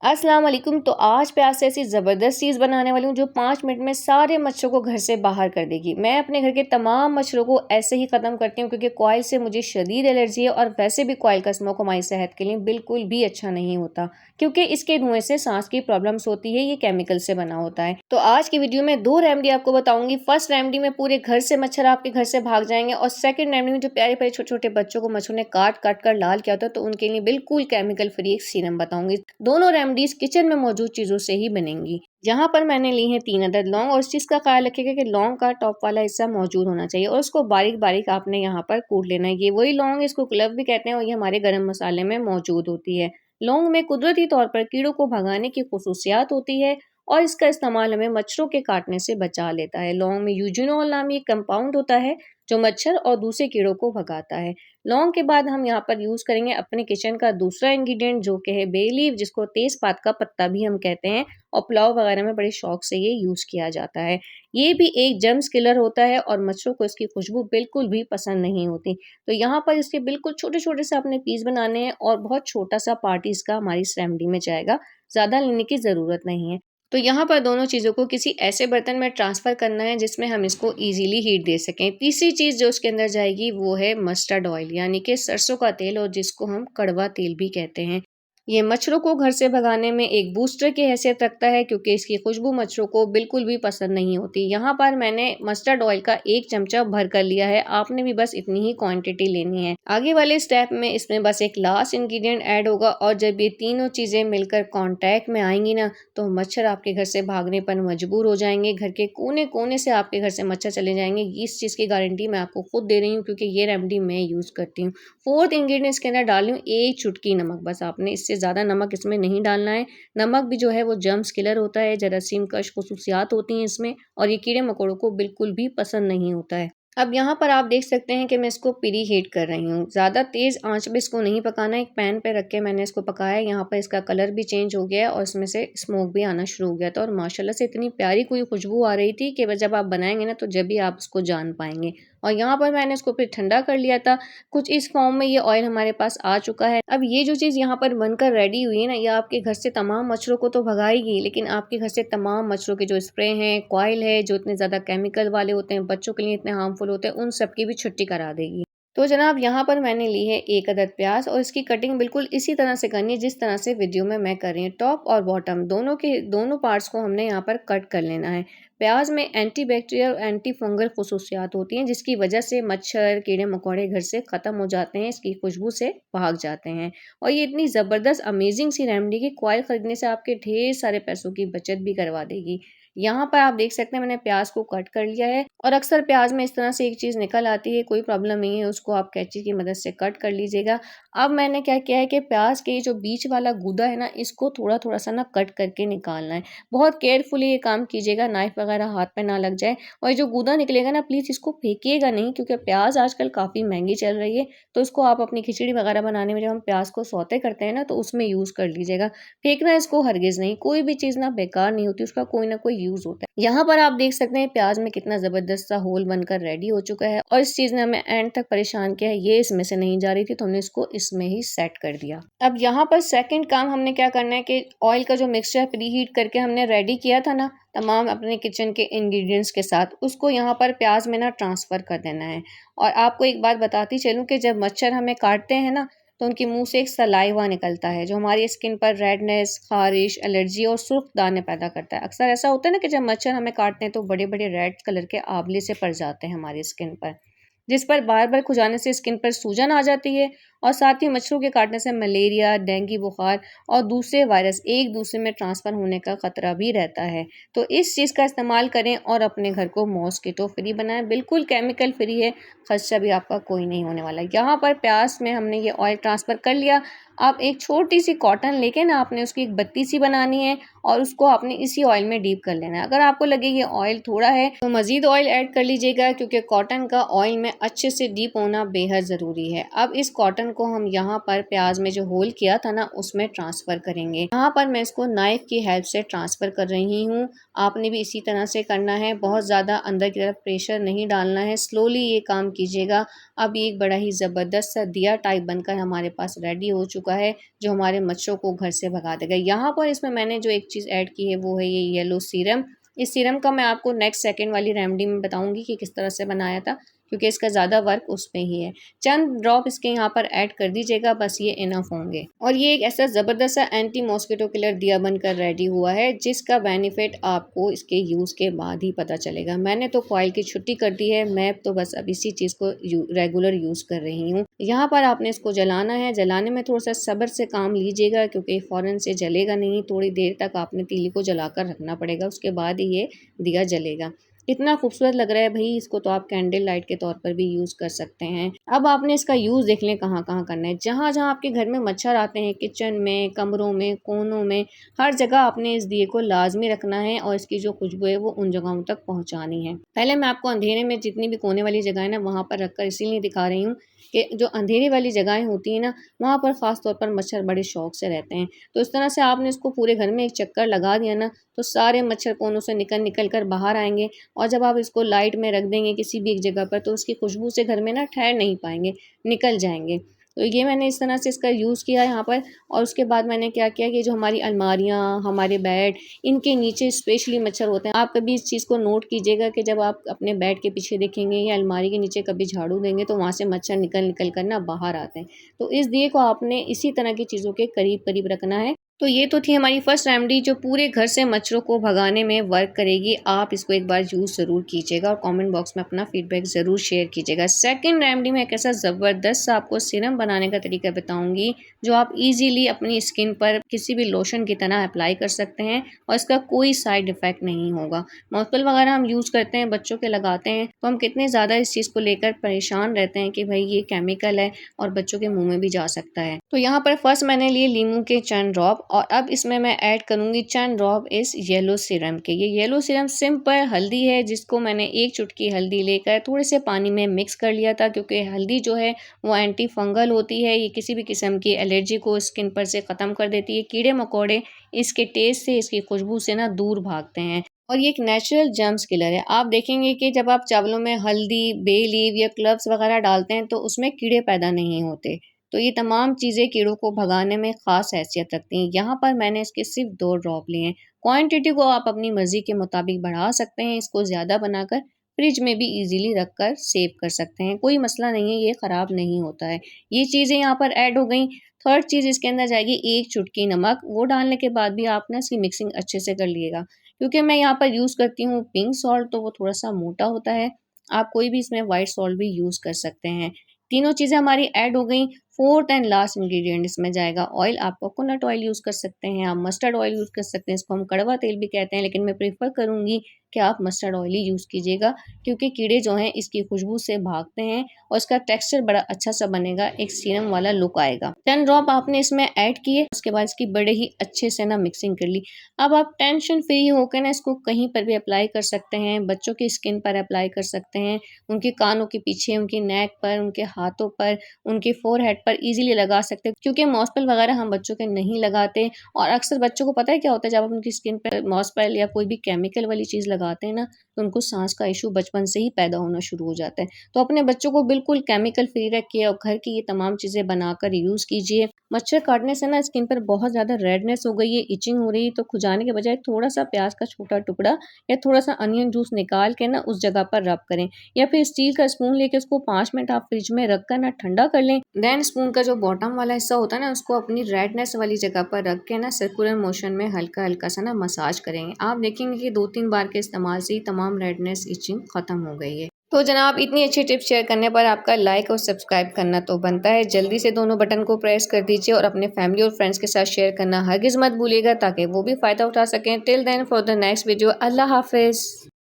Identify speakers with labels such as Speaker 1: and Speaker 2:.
Speaker 1: अस्सलाम वालेकुम। तो आज प्याज से ऐसी ज़बरदस्त चीज़ बनाने वाली हूँ जो 5 मिनट में सारे मच्छरों को घर से बाहर कर देगी। मैं अपने घर के तमाम मच्छरों को ऐसे ही ख़त्म करती हूँ क्योंकि कॉइल से मुझे शदीद एलर्जी है और वैसे भी कॉइल का स्मोक हमारी सेहत के लिए बिल्कुल भी अच्छा नहीं होता क्योंकि इसके धुएं से सांस की प्रॉब्लम्स होती है। ये केमिकल से बना होता है। तो आज की वीडियो में 2 रेमेडी आपको बताऊंगी। फर्स्ट रेमेडी में पूरे घर से मच्छर आपके घर से भाग जाएंगे और सेकंड रेमेडी में जो प्यारे प्यारे छोटे छोटे बच्चों को मच्छरों ने काट काट कर लाल किया होता है तो उनके लिए बिल्कुल केमिकल फ्री एक सीरम बताऊंगी। दोनों रेमेडीज किचन में मौजूद चीजों से ही बनेंगी। यहाँ पर मैंने ली है 3 अदद लौंग और इस चीज का ख्याल रखिएगा कि लौंग का टॉप वाला हिस्सा मौजूद होना चाहिए और उसको बारीक बारीक आपने यहाँ पर कूट लेना है। ये वही लौंग, इसको क्लव भी कहते हैं और ये हमारे गर्म मसाले में मौजूद होती है। लौंग में कुदरती तौर पर कीड़ों को भगाने की खुसूसियात होती है और इसका इस्तेमाल हमें मच्छरों के काटने से बचा लेता है। लौंग में यूजिनोल नामी एक कंपाउंड होता है जो मच्छर और दूसरे कीड़ों को भगाता है। लौंग के बाद हम यहाँ पर यूज करेंगे अपने किचन का दूसरा इंग्रेडिएंट जो कि है बे लीफ, जिसको तेजपात का पत्ता भी हम कहते हैं और पुलाव वगैरह में बड़े शौक से ये यूज किया जाता है। ये भी एक जर्म्स किलर होता है और मच्छरों को इसकी खुशबू बिल्कुल भी पसंद नहीं होती। तो यहाँ पर इसके बिल्कुल छोटे छोटे से अपने पीस बनाने हैं और बहुत छोटा सा पार्ट इसका हमारी इस रेमेडी में जाएगा, ज्यादा लेने की जरूरत नहीं है। तो यहाँ पर दोनों चीज़ों को किसी ऐसे बर्तन में ट्रांसफ़र करना है जिसमें हम इसको इजीली हीट दे सकें। तीसरी चीज़ जो उसके अंदर जाएगी वो है मस्टर्ड ऑयल, यानी कि सरसों का तेल और जिसको हम कड़वा तेल भी कहते हैं। ये मच्छरों को घर से भगाने में एक बूस्टर की हैसियत रखता है क्योंकि इसकी खुशबू मच्छरों को बिल्कुल भी पसंद नहीं होती। यहाँ पर मैंने मस्टर्ड ऑयल का 1 चमचा भर कर लिया है। आपने भी बस इतनी ही क्वांटिटी लेनी है। आगे वाले स्टेप में इसमें बस एक लास्ट इंग्रेडिएंट ऐड होगा और जब ये तीनों चीज़ें मिलकर कांटेक्ट में आएंगी ना तो मच्छर आपके घर से भागने पर मजबूर हो जाएंगे। घर के कोने कोने से आपके घर से मच्छर चले जाएंगे। इस चीज़ की गारंटी मैं आपको खुद दे रही हूँ क्योंकि ये रेमेडी मैं यूज़ करती हूँ। फोर्थ इंग्रेडिएंट इसके अंदर डाल रही हूँ 1 चुटकी नमक। बस आपने इससे ज़्यादा नमक इसमें नहीं डालना है। नमक भी जो है वो जर्म्स किलर होता है, जरासीम कश खुसूसियात होती हैं इसमें और ये कीड़े मकोड़ों को बिल्कुल भी पसंद नहीं होता है। अब यहाँ पर आप देख सकते हैं कि मैं इसको प्री हीट कर रही हूँ। ज़्यादा तेज़ आंच पे इसको नहीं पकाना है। एक पैन पे रख के मैंने इसको पकाया। यहाँ पर इसका कलर भी चेंज हो गया है और इसमें से स्मोक भी आना शुरू हो गया था और माशाल्लाह से इतनी प्यारी कोई खुशबू आ रही थी कि जब आप बनाएंगे ना तो जब भी आप इसको जान पाएंगे। और यहाँ पर मैंने इसको फिर ठंडा कर लिया था। कुछ इस फॉर्म में ये ऑयल हमारे पास आ चुका है। अब ये जो चीज़ यहाँ पर बनकर रेडी हुई है ना, ये आपके घर से तमाम मच्छरों को तो भगाएगी लेकिन आपके घर से तमाम मच्छरों के जो स्प्रे हैं, कॉइल है जो इतने ज़्यादा केमिकल वाले होते हैं, बच्चों के लिए इतने हार्मफुल होते हैं, उन सब की भी छुट्टी करा देगी। तो जनाब यहाँ पर मैंने ली है 1 अदद प्याज और इसकी कटिंग बिल्कुल इसी तरह से करनी है जिस तरह से वीडियो में मैं कर रही हूँ। टॉप और बॉटम दोनों के दोनों पार्ट्स को हमने यहाँ पर कट कर लेना है। प्याज में एंटी बैक्टीरियल और एंटी फंगल खुसूसियात होती हैं जिसकी वजह से मच्छर कीड़े मकोड़े घर से ख़त्म हो जाते हैं, इसकी खुशबू से भाग जाते हैं। और ये इतनी ज़बरदस्त अमेजिंग सी रेमेडी की कॉइल ख़रीदने से आपके ढेर सारे पैसों की बचत भी करवा देगी। यहाँ पर आप देख सकते हैं मैंने प्याज को कट कर लिया है और अक्सर प्याज में इस तरह से एक चीज़ निकल आती है, कोई प्रॉब्लम नहीं है, उसको आप कैंची की मदद से कट कर लीजिएगा। अब मैंने क्या किया है कि प्याज के जो बीच वाला गूदा है ना, इसको थोड़ा थोड़ा सा ना कट करके निकालना है। बहुत केयरफुली ये काम कीजिएगा, नाइफ वगैरह हाथ पे ना लग जाए। और ये जो गूदा निकलेगा ना, प्लीज़ इसको फेंकिएगा नहीं क्योंकि प्याज आजकल काफ़ी महंगी चल रही है। तो इसको आप अपनी खिचड़ी वगैरह बनाने में जब हम प्याज को सौते करते हैं ना तो उसमें यूज़ कर लीजिएगा। फेंकना इसको हरगिज़ नहीं। कोई भी चीज़ ना बेकार नहीं होती, उसका कोई ना कोई यूज़ होता है। यहाँ पर आप देख सकते हैं प्याज में कितना ज़बरदस्त सा होल बनकर रेडी हो चुका है और इस चीज़ ने हमें एंड तक परेशान किया है। ये इसमें से नहीं जा रही थी तो हमने इसको इसमें ही सेट कर दिया। अब यहाँ पर सेकंड काम हमने क्या करना है कि ऑयल का जो मिक्सचर प्री हीट करके हमने रेडी किया था ना तमाम अपने किचन के इंग्रेडिएंट्स के साथ, उसको यहाँ पर प्याज में ना ट्रांसफ़र कर देना है। और आपको एक बात बताती चलूँ कि जब मच्छर हमें काटते हैं ना तो उनके मुंह से एक सलाइवा निकलता है जो हमारी स्किन पर रेडनेस, खारिश, एलर्जी और सुर्ख दाने पैदा करता है। अक्सर ऐसा होता है ना कि जब मच्छर हमें काटते हैं तो बड़े बड़े रेड कलर के आंवले से पड़ जाते हैं हमारी स्किन पर, जिस पर बार बार खुजाने से स्किन पर सूजन आ जाती है और साथ ही मच्छरों के काटने से मलेरिया, डेंगू बुखार और दूसरे वायरस एक दूसरे में ट्रांसफ़र होने का खतरा भी रहता है। तो इस चीज़ का इस्तेमाल करें और अपने घर को मॉस्किटो फ्री बनाएं। बिल्कुल केमिकल फ्री है, खदशा भी आपका कोई नहीं होने वाला। यहाँ पर प्याज में हमने ये ऑयल ट्रांसफ़र कर लिया। अब एक छोटी सी कॉटन लेके ना आपने उसकी एक बत्ती सी बनानी है और उसको आपने इसी ऑयल में डीप कर लेना है। अगर आपको लगे ये ऑयल थोड़ा है तो मज़ीद ऑयल ऐड कर लीजिएगा क्योंकि कॉटन का ऑयल में अच्छे से डीप होना बेहद ज़रूरी है। अब इस कॉटन को हम यहाँ पर प्याज में जो होल किया था ना उसमें ट्रांसफ़र करेंगे। यहाँ पर मैं इसको नाइफ की हेल्प से ट्रांसफ़र कर रही हूँ। आपने भी इसी तरह से करना है। बहुत ज़्यादा अंदर की तरफ प्रेशर नहीं डालना है, स्लोली ये काम कीजिएगा। अब ये एक बड़ा ही ज़बरदस्त सा दिया टाइप बनकर हमारे पास रेडी हो चुका चुका है जो हमारे मच्छरों को घर से भगा देगा। यहाँ पर इसमें मैंने जो एक चीज़ ऐड की है वो है ये येलो सीरम। इस सीरम का मैं आपको नेक्स्ट सेकंड वाली रेमेडी में बताऊंगी कि किस तरह से बनाया था, क्योंकि इसका ज़्यादा वर्क उसमें ही है। चंद ड्रॉप इसके यहाँ पर ऐड कर दीजिएगा, बस ये इनफ होंगे। और ये एक ऐसा ज़बरदस्त सा एंटी मॉस्किटो किलर दिया बनकर रेडी हुआ है, जिसका बेनिफिट आपको इसके यूज़ के बाद ही पता चलेगा। मैंने तो कॉइल की छुट्टी कर दी है, मैं तो बस अब इसी चीज़ को रेगुलर यूज़ कर रही हूँ। यहाँ पर आपने इसको जलाना है। जलाने में थोड़ा सा सब्र से काम लीजिएगा, क्योंकि फ़ौरन से जलेगा नहीं, थोड़ी देर तक आपने तीली को जलाकर रखना पड़ेगा, उसके बाद ही ये दिया जलेगा। इतना खूबसूरत लग रहा है भाई, इसको तो आप कैंडल लाइट के तौर पर भी यूज़ कर सकते हैं। अब आपने इसका यूज़ देख लें कहाँ कहाँ करना है। जहाँ जहाँ आपके घर में मच्छर आते हैं, किचन में, कमरों में, कोनों में, हर जगह आपने इस दिए को लाजमी रखना है और इसकी जो खुशबू है वो उन जगहों तक पहुँचानी है। पहले मैं आपको अंधेरे में जितनी भी कोने वाली जगह है ना वहाँ पर रखकर इसीलिए दिखा रही हूँ कि जो अंधेरी वाली जगहें होती हैं ना, वहाँ पर ख़ास तौर पर मच्छर बड़े शौक से रहते हैं। तो इस तरह से आपने इसको पूरे घर में एक चक्कर लगा दिया ना, तो सारे मच्छर कोनों से निकल निकल कर बाहर आएंगे। और जब आप इसको लाइट में रख देंगे किसी भी एक जगह पर, तो उसकी खुशबू से घर में ना ठहर नहीं पाएंगे, निकल जाएंगे। तो ये मैंने इस तरह से इसका यूज़ किया यहाँ पर। और उसके बाद मैंने क्या किया कि जो हमारी अलमारियाँ, हमारे बेड, इनके नीचे स्पेशली मच्छर होते हैं। आप कभी इस चीज़ को नोट कीजिएगा कि जब आप अपने बेड के पीछे देखेंगे या अलमारी के नीचे कभी झाड़ू देंगे, तो वहाँ से मच्छर निकल निकल कर ना बाहर आते हैं। तो इस दिए को आपने इसी तरह की चीज़ों के करीब करीब रखना है। तो ये तो थी हमारी फर्स्ट रेमेडी जो पूरे घर से मच्छरों को भगाने में वर्क करेगी। आप इसको एक बार यूज़ ज़रूर कीजिएगा और कमेंट बॉक्स में अपना फीडबैक ज़रूर शेयर कीजिएगा। सेकंड रेमेडी में एक ऐसा ज़बरदस्त सा आपको सीरम बनाने का तरीका बताऊंगी जो आप इजीली अपनी स्किन पर किसी भी लोशन की तरह अप्लाई कर सकते हैं और इसका कोई साइड इफ़ेक्ट नहीं होगा। मॉस्पल वगैरह हम यूज़ करते हैं, बच्चों के लगाते हैं, तो हम कितने ज़्यादा इस चीज़ को लेकर परेशान रहते हैं कि भाई ये केमिकल है और बच्चों के मुँह में भी जा सकता है। तो यहाँ पर फर्स्ट मैंने लिए लीमू के चंद ड्रॉप और अब इसमें मैं ऐड करूँगी चंद ड्रॉप इस येलो सीरम के। ये येलो सीरम सिंपल हल्दी है, जिसको मैंने एक चुटकी हल्दी लेकर थोड़े से पानी में मिक्स कर लिया था, क्योंकि हल्दी जो है वो एंटी फंगल होती है। ये किसी भी किस्म की एलर्जी को स्किन पर से ख़त्म कर देती है। कीड़े मकोड़े इसके टेस्ट से, इसकी खुशबू से ना दूर भागते हैं और ये एक नेचुरल जर्म्स किलर है। आप देखेंगे कि जब आप चावलों में हल्दी, बे लीव या क्लव्स वगैरह डालते हैं तो उसमें कीड़े पैदा नहीं होते। तो ये तमाम चीज़ें कीड़ों को भगाने में ख़ास हैसियत रखती हैं। यहाँ पर मैंने इसके सिर्फ 2 ड्रॉप लिए हैं। क्वांटिटी को आप अपनी मर्ज़ी के मुताबिक बढ़ा सकते हैं। इसको ज़्यादा बनाकर फ्रिज में भी ईज़िली रख कर सेव कर सकते हैं। कोई मसला नहीं है, ये ख़राब नहीं होता है। ये चीज़ें यहाँ पर ऐड हो गई। थर्ड चीज़ इसके अंदर जाएगी 1 चुटकी नमक। वो डालने के बाद भी आप ना इसकी मिक्सिंग अच्छे से कर लिएगा। क्योंकि मैं यहाँ पर यूज़ करती हूँ पिंक सॉल्ट, तो वो थोड़ा-सा मोटा होता है। आप कोई भी इसमें व्हाइट सॉल्ट भी यूज़ कर सकते हैं। तीनों चीज़ें हमारी ऐड हो गई। फोर्थ एंड लास्ट इंग्रेडिएंट इसमें जाएगा ऑयल। आप कोकोनट ऑयल यूज़ कर सकते हैं, आप मस्टर्ड ऑयल यूज़ कर सकते हैं। इसको हम कड़वा तेल भी कहते हैं, लेकिन मैं प्रेफ़र करूँगी कि आप मस्टर्ड ऑयल ही यूज़ कीजिएगा, क्योंकि कीड़े जो हैं इसकी खुशबू से भागते हैं और इसका टेक्सचर बड़ा अच्छा सा बनेगा, एक सीरम वाला लुक आएगा। 10 ड्रॉप आपने इसमें ऐड किए, उसके बाद इसकी बड़े ही अच्छे से ना मिक्सिंग कर ली। अब आप टेंशन फ्री होकर ना इसको कहीं पर भी अप्लाई कर सकते हैं। बच्चों की स्किन पर अप्लाई कर सकते हैं, उनके कानों के पीछे, उनकी नेक पर, उनके हाथों पर, उनके फोरहेड पर ईज़िली लगा सकते हैं। क्योंकि मॉस्पल वगैरह हम बच्चों के नहीं लगाते और अक्सर बच्चों को पता है क्या होता है, जब आप उनकी स्किन पे मॉस्पल या कोई भी केमिकल वाली चीज़ लगाते हैं ना, तो उनको सांस का इशू बचपन से ही पैदा होना शुरू हो जाता है। तो अपने बच्चों को बिल्कुल केमिकल फ्री रखिए और घर की ये तमाम चीज़ें बनाकर यूज़ कीजिए। मच्छर काटने से ना स्किन पर बहुत ज़्यादा रेडनेस हो गई है, इचिंग हो रही है, तो खुजाने के बजाय थोड़ा सा प्याज का छोटा टुकड़ा या थोड़ा सा अनियन जूस निकाल के ना उस जगह पर रब करें, या फिर स्टील का स्पून लेके उसको 5 मिनट आप फ्रिज में रख कर ना ठंडा कर लें। देन स्पून का जो बॉटम वाला हिस्सा होता है ना, उसको अपनी रेडनेस वाली जगह पर रख के ना सर्कुलर मोशन में हल्का हल्का सा ना मसाज करेंगे। आप देखेंगे कि 2-3 बार के इस्तेमाल से ही तमाम रेडनेस, इचिंग खत्म हो गई है। तो जनाब, इतनी अच्छी टिप्स शेयर करने पर आपका लाइक और सब्सक्राइब करना तो बनता है। जल्दी से दोनों बटन को प्रेस कर दीजिए और अपने फैमिली और फ्रेंड्स के साथ शेयर करना हरगिज़ मत भूलिएगा, ताकि वो भी फ़ायदा उठा सकें। Till then, for the next video, अल्लाह हाफ़िज़।